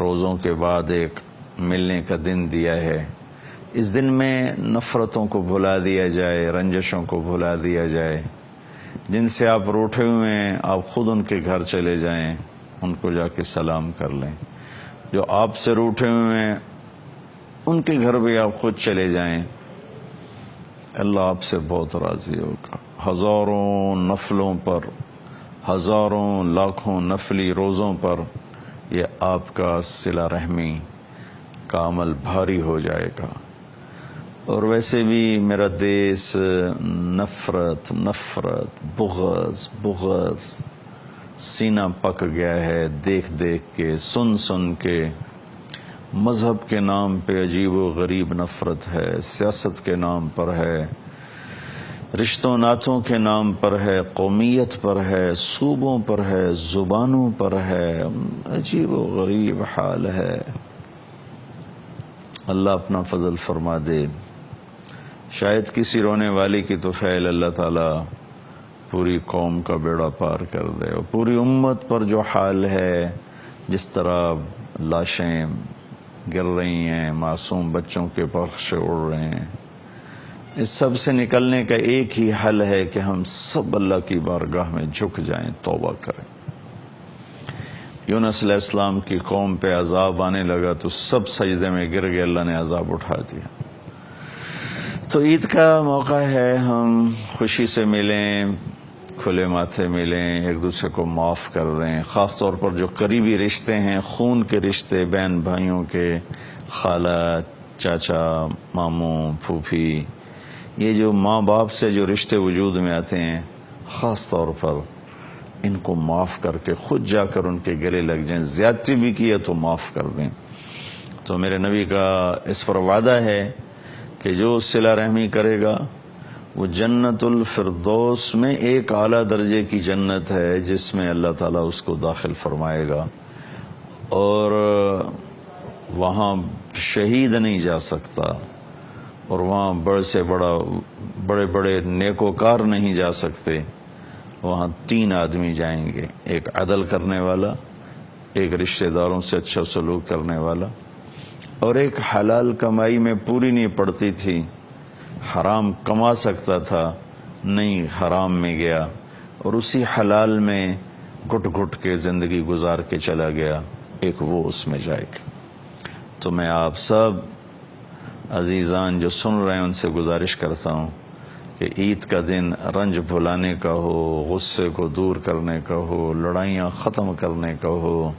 روزوں کے بعد ایک ملنے کا دن دیا ہے، اس دن میں نفرتوں کو بھلا دیا جائے، رنجشوں کو بھلا دیا جائے۔ جن سے آپ روٹھے ہوئے ہیں آپ خود ان کے گھر چلے جائیں، ان کو جا کے سلام کر لیں۔ جو آپ سے روٹھے ہوئے ہیں ان کے گھر بھی آپ خود چلے جائیں، اللہ آپ سے بہت راضی ہوگا۔ ہزاروں نفلوں پر، ہزاروں لاکھوں نفلی روزوں پر یہ آپ کا صلہ رحمی کا عمل بھاری ہو جائے گا۔ اور ویسے بھی میرا دیس نفرت نفرت بغض بغض سینہ پک گیا ہے، دیکھ دیکھ کے، سن سن کے۔ مذہب کے نام پہ عجیب و غریب نفرت ہے، سیاست کے نام پر ہے، رشتوں ناتوں کے نام پر ہے، قومیت پر ہے، صوبوں پر ہے، زبانوں پر ہے، عجیب و غریب حال ہے۔ اللہ اپنا فضل فرما دے، شاید کسی رونے والی کی تو فعل اللہ تعالیٰ پوری قوم کا بیڑا پار کر دے، اور پوری امت پر جو حال ہے، جس طرح لاشیں گر رہی ہیں، معصوم بچوں کے پرخشے اڑ رہے ہیں، اس سب سے نکلنے کا ایک ہی حل ہے کہ ہم سب اللہ کی بارگاہ میں جھک جائیں، توبہ کریں۔ یونس علیہ السلام کی قوم پہ عذاب آنے لگا تو سب سجدے میں گر گئے، اللہ نے عذاب اٹھا دیا۔ تو عید کا موقع ہے، ہم خوشی سے ملیں، کھلے ماتھے ملیں، ایک دوسرے کو معاف کر دیں۔ خاص طور پر جو قریبی رشتے ہیں، خون کے رشتے، بہن بھائیوں کے، خالہ، چاچا، ماموں، پھوپھی، یہ جو ماں باپ سے جو رشتے وجود میں آتے ہیں، خاص طور پر ان کو معاف کر کے خود جا کر ان کے گلے لگ جائیں۔ زیادتی بھی کی ہے تو معاف کر دیں۔ تو میرے نبی کا اس پر وعدہ ہے کہ جو صلہ رحمی کرے گا وہ جنت الفردوس میں ایک اعلیٰ درجے کی جنت ہے، جس میں اللہ تعالیٰ اس کو داخل فرمائے گا، اور وہاں شہید نہیں جا سکتا، اور وہاں بڑے بڑے نیکوکار نہیں جا سکتے۔ وہاں 3 آدمی جائیں گے، ایک عدل کرنے والا، ایک رشتہ داروں سے اچھا سلوک کرنے والا، اور ایک حلال کمائی میں پوری نہیں پڑتی تھی، حرام کما سکتا تھا، نہیں حرام میں گیا، اور اسی حلال میں گھٹ گھٹ کے زندگی گزار کے چلا گیا، ایک وہ اس میں جائے گا۔ تو میں آپ سب عزیزان جو سن رہے ہیں ان سے گزارش کرتا ہوں کہ عید کا دن رنج بھلانے کا ہو، غصے کو دور کرنے کا ہو، لڑائیاں ختم کرنے کا ہو۔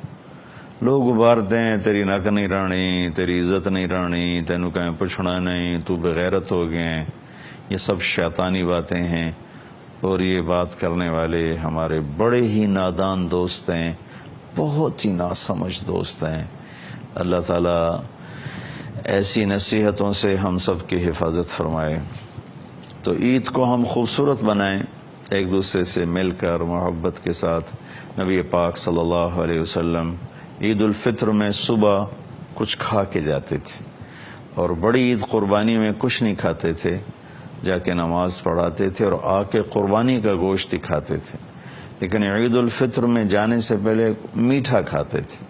لوگ ابھارتے ہیں تیری نک نہیں رانی، تیری عزت نہیں رانی، تینوں کہیں پوچھنا نہیں، تو بغیرت ہو گئے، یہ سب شیطانی باتیں ہیں، اور یہ بات کرنے والے ہمارے بڑے ہی نادان دوست ہیں، بہت ہی ناسمجھ دوست ہیں۔ اللہ تعالیٰ ایسی نصیحتوں سے ہم سب کی حفاظت فرمائے۔ تو عید کو ہم خوبصورت بنائیں، ایک دوسرے سے مل کر محبت کے ساتھ۔ نبی پاک صلی اللہ علیہ وسلم عید الفطر میں صبح کچھ کھا کے جاتے تھے، اور بڑی عید قربانی میں کچھ نہیں کھاتے تھے، جا کے نماز پڑھاتے تھے اور آ کے قربانی کا گوشت کھاتے تھے، لیکن عید الفطر میں جانے سے پہلے میٹھا کھاتے تھے،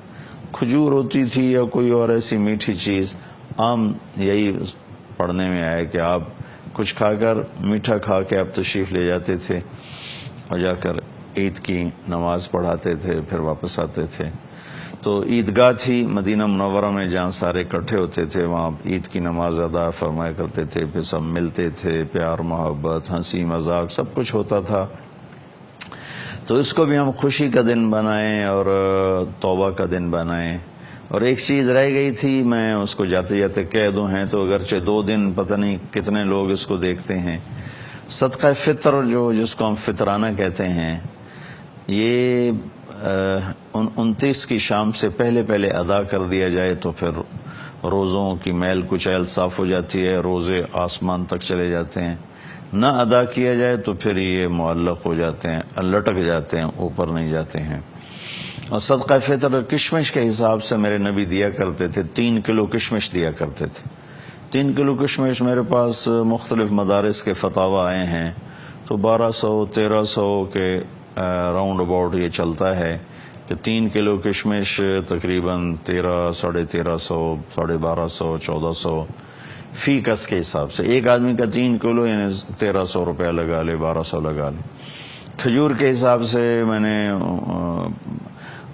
کھجور ہوتی تھی یا کوئی اور ایسی میٹھی چیز۔ عام یہی پڑھنے میں آیا کہ آپ کچھ کھا کر، میٹھا کھا کے آپ تشریف لے جاتے تھے اور جا کر عید کی نماز پڑھاتے تھے، پھر واپس آتے تھے۔ تو عیدگاہ تھی مدینہ منورہ میں جہاں سارے اکٹھے ہوتے تھے، وہاں عید کی نماز ادا فرمایا کرتے تھے، پھر سب ملتے تھے، پیار محبت، ہنسی مذاق سب کچھ ہوتا تھا۔ تو اس کو بھی ہم خوشی کا دن بنائیں اور توبہ کا دن بنائیں۔ اور ایک چیز رہ گئی تھی، میں اس کو جاتے جاتے کہہ دوں، ہیں تو اگرچہ 2 دن پتہ نہیں کتنے لوگ اس کو دیکھتے ہیں، صدقہ فطر جس کو ہم فطرانہ کہتے ہیں، یہ 29 کی شام سے پہلے ادا کر دیا جائے تو پھر روزوں کی میل کچیل صاف ہو جاتی ہے، روزے آسمان تک چلے جاتے ہیں۔ نہ ادا کیا جائے تو پھر یہ معلق ہو جاتے ہیں، لٹک جاتے ہیں، اوپر نہیں جاتے ہیں۔ اور صدقہ فطر کشمش کے حساب سے میرے نبی دیا کرتے تھے، 3 کلو کشمش دیا کرتے تھے۔ 3 کلو کشمش میرے پاس مختلف مدارس کے فتاوی آئے ہیں تو 1200 1300 کے راؤنڈ اباؤٹ یہ چلتا ہے کہ 3 کلو کشمش تقریباً 1300، 1250، 1400 فی کس کے حساب سے، ایک آدمی کا 3 کلو یعنی 1300 روپیہ لگا لے، 1200 لگا لے۔ کھجور کے حساب سے میں نے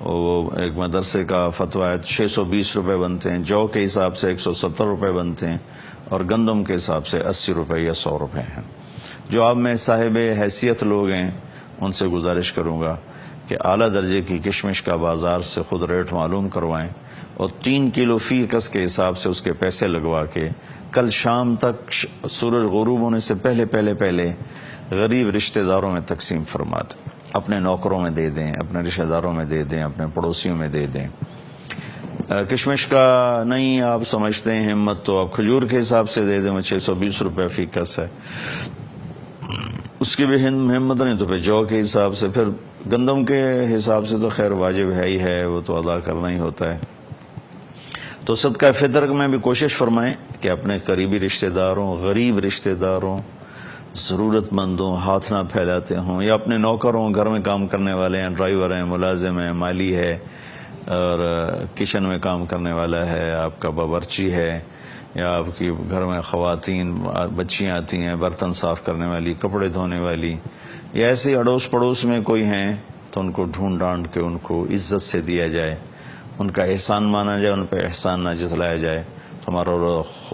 وہ ایک مدرسے کا فتویٰ ہے 620 روپے بنتے ہیں، جو کے حساب سے 170 روپے بنتے ہیں، اور گندم کے حساب سے 80 روپے یا 100 روپے ہیں۔ جو آپ میں صاحب حیثیت لوگ ہیں ان سے گزارش کروں گا کہ اعلیٰ درجے کی کشمش کا بازار سے خود ریٹ معلوم کروائیں، اور 3 کلو فی کس کے حساب سے اس کے پیسے لگوا کے کل شام تک سورج غروب ہونے سے پہلے غریب رشتہ داروں میں تقسیم فرما دیں، اپنے نوکروں میں دے دیں، اپنے رشتہ داروں میں دے دیں، اپنے پڑوسیوں میں دے دیں۔ کشمش کا نہیں آپ سمجھتے ہیں ہمت تو آپ کھجور کے حساب سے دے دیں، وہ 620 روپے فی کس ہے، اس کی بھی ہمت نہیں تو پھر جو کے حساب سے، پھر گندم کے حساب سے تو خیر واجب ہے ہی ہے، وہ تو ادا کرنا ہی ہوتا ہے۔ تو صدقہ فطر میں بھی کوشش فرمائیں کہ اپنے قریبی رشتہ داروں، غریب رشتہ داروں، ضرورت مندوں ہاتھ نہ پھیلاتے ہوں، یا اپنے نوکروں، گھر میں کام کرنے والے ہیں، ڈرائیور ہیں، ملازم ہیں، مالی ہے، اور کچن میں کام کرنے والا ہے، آپ کا باورچی ہے، یا آپ کی گھر میں خواتین بچیاں آتی ہیں برتن صاف کرنے والی، کپڑے دھونے والی، یا ایسے اڑوس پڑوس میں کوئی ہیں تو ان کو ڈھونڈ ڈانڈ کے ان کو عزت سے دیا جائے، ان کا احسان مانا جائے، ان پہ احسان نہ جتلایا جائے، تو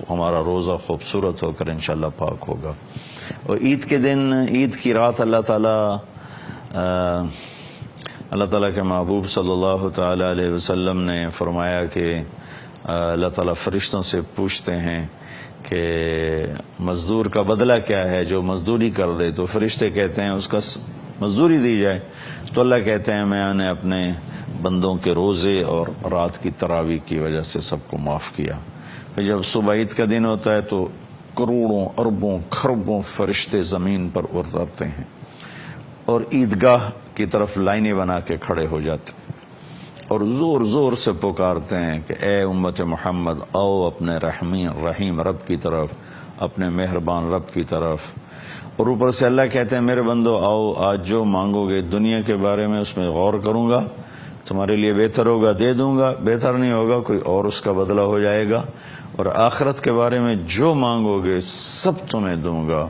ہمارا روزہ خوبصورت ہو کر انشاءاللہ پاک ہوگا۔ اور عید کے دن، عید کی رات اللہ تعالیٰ کے محبوب صلی اللہ تعالیٰ علیہ وسلم نے فرمایا کہ اللہ تعالیٰ فرشتوں سے پوچھتے ہیں کہ مزدور کا بدلہ کیا ہے، جو مزدوری کر دے، تو فرشتے کہتے ہیں اس کا مزدوری دی جائے، تو اللہ کہتے ہیں میں نے اپنے بندوں کے روزے اور رات کی تراویح کی وجہ سے سب کو معاف کیا۔ پھر جب صبح عید کا دن ہوتا ہے تو کروڑوں، اربوں، کھربوں فرشتے زمین پر اترتے ہیں اور عیدگاہ کی طرف لائنیں بنا کے کھڑے ہو جاتے ہیں اور زور زور سے پکارتے ہیں کہ اے امت محمد آؤ اپنے رحیم رب کی طرف، اپنے مہربان رب کی طرف۔ اور اوپر سے اللہ کہتے ہیں میرے بندو آؤ، آج جو مانگو گے دنیا کے بارے میں اس میں غور کروں گا، تمہارے لیے بہتر ہوگا دے دوں گا، بہتر نہیں ہوگا کوئی اور اس کا بدلہ ہو جائے گا، اور آخرت کے بارے میں جو مانگو گے سب تمہیں دوں گا،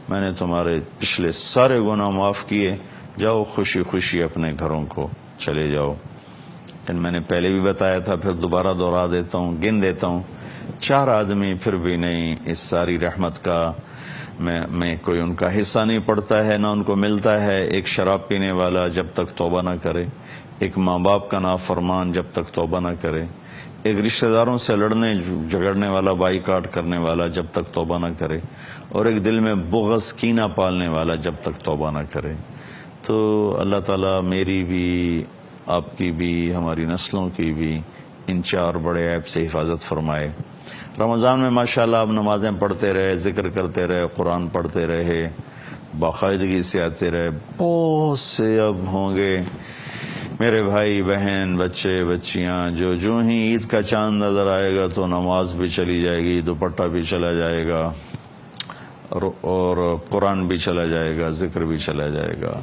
میں نے تمہارے پچھلے سارے گناہ معاف کیے، جاؤ خوشی خوشی اپنے گھروں کو چلے جاؤ۔ میں نے پہلے بھی بتایا تھا، پھر دوبارہ دہرا دیتا ہوں، گن دیتا ہوں، 4 آدمی پھر بھی نہیں اس ساری رحمت کا میں کوئی ان کا حصہ نہیں پڑتا ہے، نہ ان کو ملتا ہے۔ ایک شراب پینے والا جب تک توبہ نہ کرے، ایک ماں باپ کا نافرمان جب تک توبہ نہ کرے، ایک رشتہ داروں سے لڑنے جھگڑنے والا، بائی کاٹ کرنے والا جب تک توبہ نہ کرے، اور ایک دل میں بغض کینہ پالنے والا جب تک توبہ نہ کرے۔ تو اللہ تعالیٰ میری بھی، آپ کی بھی، ہماری نسلوں کی بھی ان 4 بڑے عیب سے حفاظت فرمائے۔ رمضان میں ماشاءاللہ آپ نمازیں پڑھتے رہے، ذکر کرتے رہے، قرآن پڑھتے رہے، باقاعدگی سے آتے رہے۔ بہت سے اب ہوں گے میرے بھائی بہن، بچے بچیاں جو ہی عید کا چاند نظر آئے گا تو نماز بھی چلی جائے گی، دوپٹہ بھی چلا جائے گا، اور قرآن بھی چلا جائے گا، ذکر بھی چلا جائے گا۔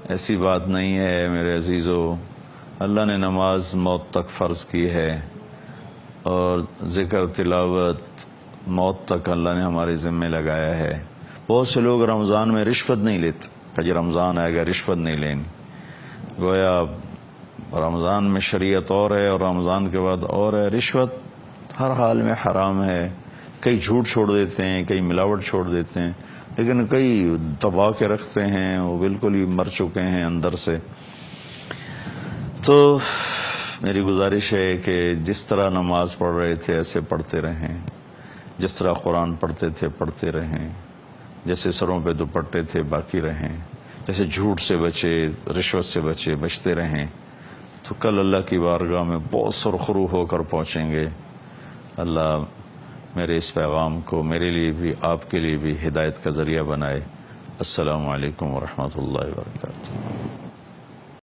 ایسی بات نہیں ہے میرے عزیزو، اللہ نے نماز موت تک فرض کی ہے، اور ذکر تلاوت موت تک اللہ نے ہمارے ذمے لگایا ہے۔ بہت سے لوگ رمضان میں رشوت نہیں لیتے کہ جی رمضان آئے گا رشوت نہیں لینی، گویا رمضان میں شریعت اور ہے اور رمضان کے بعد اور ہے۔ رشوت ہر حال میں حرام ہے، کئی جھوٹ چھوڑ دیتے ہیں، کئی ملاوٹ چھوڑ دیتے ہیں، لیکن کئی دبا کے رکھتے ہیں، وہ بالکل ہی مر چکے ہیں اندر سے۔ تو میری گزارش ہے کہ جس طرح نماز پڑھ رہے تھے ایسے پڑھتے رہیں، جس طرح قرآن پڑھتے تھے پڑھتے رہیں، جیسے سروں پہ دوپٹے تھے باقی رہیں، جیسے جھوٹ سے بچے، رشوت سے بچتے رہیں، تو کل اللہ کی بارگاہ میں بہت سرخرو ہو کر پہنچیں گے۔ اللہ میرے اس پیغام کو میرے لیے بھی آپ کے لیے بھی ہدایت کا ذریعہ بنائے۔ السلام علیکم ورحمۃ اللہ وبرکاتہ۔